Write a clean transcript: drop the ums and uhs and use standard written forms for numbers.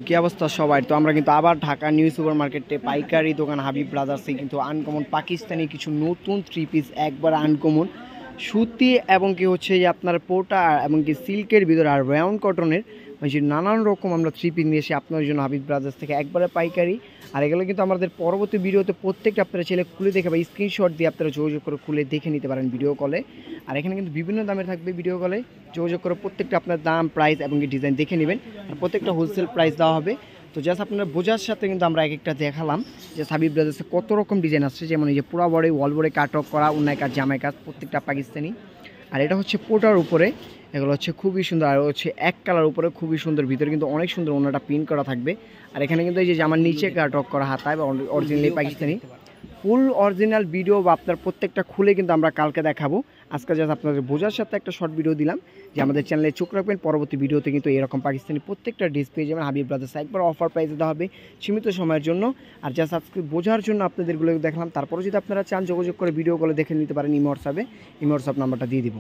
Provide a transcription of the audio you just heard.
কি অবস্থা সবাই? তো আমরা কিন্তু আবার ঢাকা নিউ সুপার মার্কেটে পাইকারি দোকান হাবিব ব্রাদার্সে কিন্তু আনকমন পাকিস্তানি কিছু নতুন থ্রি পিস একবার আনকমন সুতি এবং কি হচ্ছে যে আপনার পোটা এবং কি সিল্কের ভিতরে আর রাউন্ড কটনের যে নানান রকম আমরা থ্রি পিস নিয়ে এসে আপনার জন্য হাবিব ব্রাদার্স থেকে একবারে পাইকারি। আর এগুলো কিন্তু আমাদের পরবর্তী ভিডিওতে প্রত্যেকটা আপনারা ছেলে খুলে দেখে বা স্ক্রিনশট দিয়ে আপনারা যোগাযোগ করে খুলে দেখে নিতে পারেন ভিডিও কলে। আর এখানে কিন্তু বিভিন্ন দামের থাকবে, ভিডিও কলে যোগাযোগ করে প্রত্যেকটা আপনার দাম প্রাইস এবং কি ডিজাইন দেখে নেবেন। আর প্রত্যেকটা হোলসেল প্রাইস দেওয়া হবে। তো জাস্ট আপনারা বোঝার সাথে কিন্তু আমরা এক একটা দেখালাম যে হাবিব ব্রাদার্সে কত রকম ডিজাইন আসছে, যেমন এই যে পুরা বড়ি ওয়াল বড়ে কাটক করা অন্যায় কাজ জামাই কাজ প্রত্যেকটা পাকিস্তানি। আর এটা হচ্ছে পোটার উপরে, এগুলো হচ্ছে খুবই সুন্দর। আর হচ্ছে এক কালার উপরে খুবই সুন্দর, ভিতরে কিন্তু অনেক সুন্দর অন্যটা প্রিন্ট করা থাকবে। আর এখানে কিন্তু এই যে জামার নিচে কাটক করা হাতায় বা অরিজিনালি পাকিস্তানি ফুল অরিজিনাল ভিডিও বা আপনার প্রত্যেকটা খুলে কিন্তু আমরা কালকে দেখাবো। আজকে জাস্ট আপনাদের বোঝার সাথে একটা শর্ট ভিডিও দিলাম যে আমাদের চ্যানেলে চোখ রাখবেন, পরবর্তী ভিডিওতে কিন্তু এরকম পাকিস্তানি প্রত্যেকটা ড্রেস পেয়ে যাবেন হাবিব ব্রাদার্স একবার অফার প্রাইসে দেওয়া হবে সীমিত সময়ের জন্য। আর জাস্ট আজকে বোঝার জন্য আপনাদেরগুলো দেখলাম। তারপরে যদি আপনারা চান যোগাযোগ করে ভিডিও কলে দেখে নিতে পারেন ইমো হোয়াটসঅ্যাপে, ইমো হোয়াটসঅ্যাপ নাম্বারটা দিয়ে দিব।